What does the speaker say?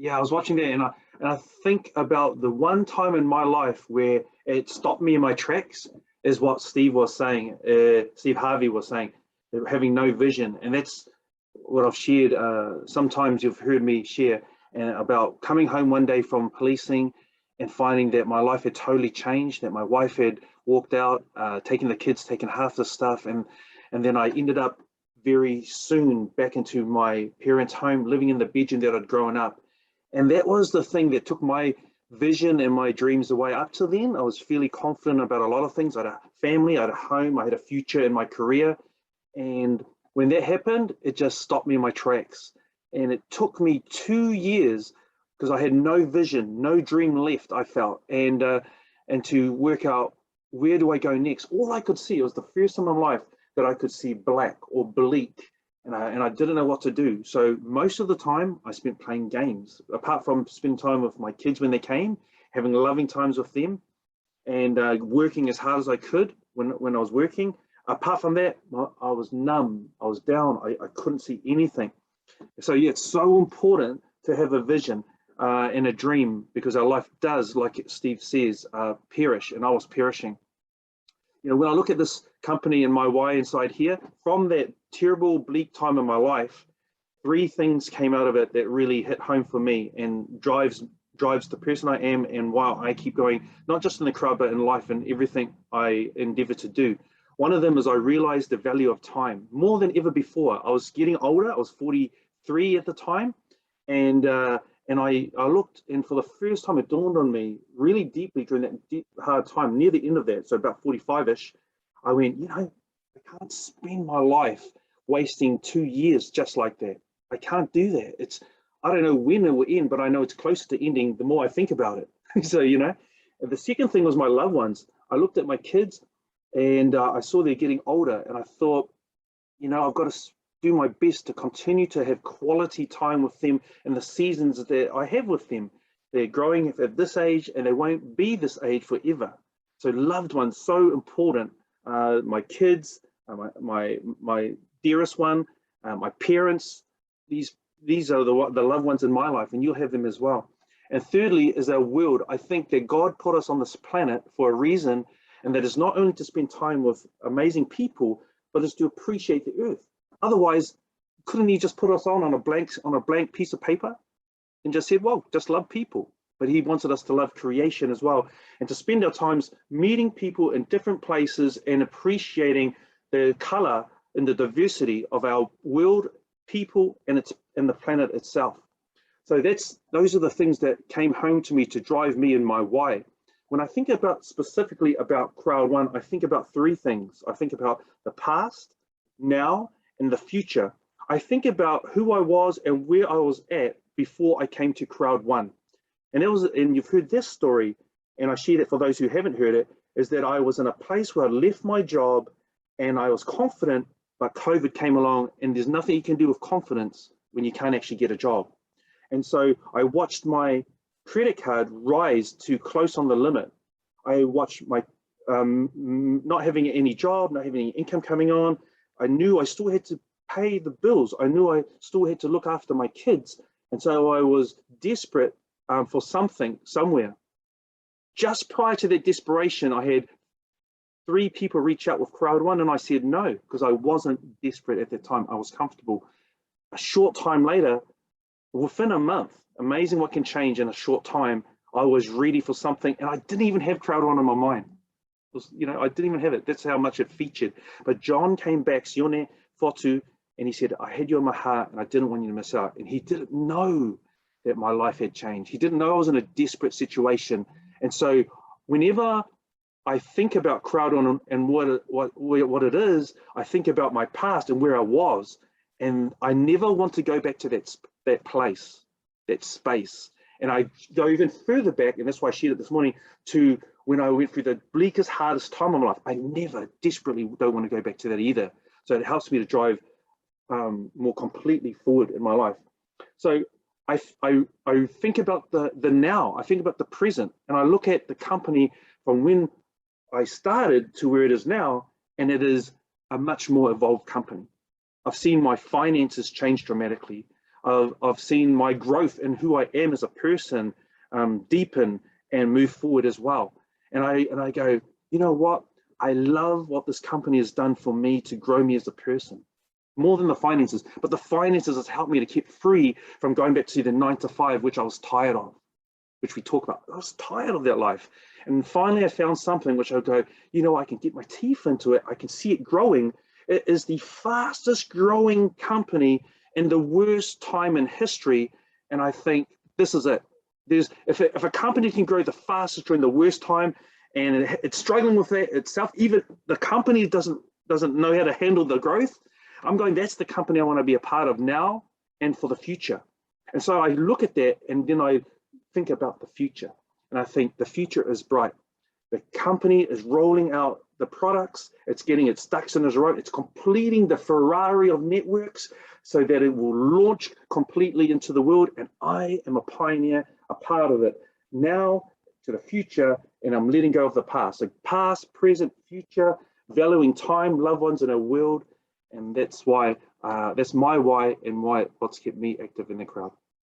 Yeah, I was watching that, and I think about the one time in my life where it stopped me in my tracks is what Steve was saying. Steve Harvey was saying, having no vision, and that's what I've shared. Sometimes you've heard me share about coming home one day from policing and finding that my life had totally changed. That my wife had walked out, taking the kids, taking half the stuff, and then I ended up very soon back into my parents' home, living in the bedroom that I'd grown up. And that was the thing that took my vision and my dreams away. Up to then, I was fairly confident about a lot of things. I had a family, I had a home, I had a future in my career. And when that happened, it just stopped me in my tracks. And it took me 2 years because I had no vision, no dream left, I felt. And to work out, where do I go next? All I could see, it was the first time in my life that I could see black or bleak, and I didn't know what to do. So most of the time I spent playing games, apart from spending time with my kids when they came, having loving times with them, and working as hard as I could when I was working. Apart from that, I was numb, I was down, I couldn't see anything. So yeah, it's so important to have a vision and a dream, because our life does, like Steve says, perish, and I was perishing. You know, when I look at this company and my why inside here, from that terrible, bleak time in my life, 3 things came out of it that really hit home for me and drives the person I am and why I keep going, not just in the crowd, but in life and everything I endeavor to do. One of them is I realized the value of time more than ever before. I was getting older. I was 43 at the time, and I looked, and for the first time it dawned on me really deeply during that deep, hard time, near the end of that, so about 45-ish, I went, you know, I can't spend my life wasting 2 years just like that. I can't do that. I don't know when it will end, but I know it's closer to ending the more I think about it. So, you know, and the second thing was my loved ones. I looked at my kids, and I saw they're getting older, and I thought, you know, I've got to do my best to continue to have quality time with them in the seasons that I have with them. They're growing at this age, and they won't be this age forever. So loved ones, so important. My kids, my dearest one, my parents, these are the loved ones in my life, and you'll have them as well. And thirdly is our world. I think that God put us on this planet for a reason, and that is not only to spend time with amazing people, but is to appreciate the earth. Otherwise, couldn't he just put us on a blank piece of paper and just said, well, just love people? But he wanted us to love creation as well, and to spend our times meeting people in different places and appreciating the color and the diversity of our world, people, and the planet itself. So those are the things that came home to me to drive me in my why. When I think about specifically about Crowd One, I think about 3 things. I think about the past, now, and the future. I think about who I was and where I was at before I came to Crowd One. And you've heard this story, and I shared it for those who haven't heard it, is that I was in a place where I left my job and I was confident, but COVID came along, and there's nothing you can do with confidence when you can't actually get a job. And so I watched my credit card rise to close on the limit. I watched my not having any job, not having any income coming on. I knew I still had to pay the bills. I knew I still had to look after my kids. And so I was desperate for something, somewhere. Just prior to that desperation, I had 3 people reach out with Crowd One, and I said no, because I wasn't desperate at that time. I was comfortable. A short time later, within a month, amazing what can change in a short time, I was ready for something, and I didn't even have Crowd One in my mind. You know, I didn't even have it. That's how much it featured. But John came back, Sione Fotu, and he said, I had you in my heart, and I didn't want you to miss out. And he didn't know that my life had changed. He didn't know I was in a desperate situation. And so whenever I think about Crowd One and what it is, I think about my past and where I was. And I never want to go back to that place, that space. And I go even further back, and that's why I shared it this morning, to when I went through the bleakest, hardest time of my life. I never desperately don't want to go back to that either. So it helps me to drive more completely forward in my life. So I think about the now, I think about the present, and I look at the company from when I started to where it is now, and it is a much more evolved company. I've seen my finances change dramatically. I've seen my growth in who I am as a person deepen and move forward as well. And I go, you know what? I love what this company has done for me to grow me as a person, more than the finances. But the finances has helped me to keep free from going back to the 9 to 5, which I was tired of, which we talk about. I was tired of that life. And finally, I found something which I go, you know, I can get my teeth into it. I can see it growing. It is the fastest growing company in the worst time in history. And I think this is it. If a company can grow the fastest during the worst time, and it's struggling with that itself, even the company doesn't know how to handle the growth, I'm going, that's the company I want to be a part of now and for the future. And so I look at that, and then I think about the future, and I think the future is bright. The company is rolling out the products, it's getting its ducks in a row, it's completing the Ferrari of networks so that it will launch completely into the world, and I am a pioneer, a part of it now to the future, and I'm letting go of the past. So past, present, future, valuing time, loved ones in our world, and that's why, that's my why, and what's kept me active in the crowd.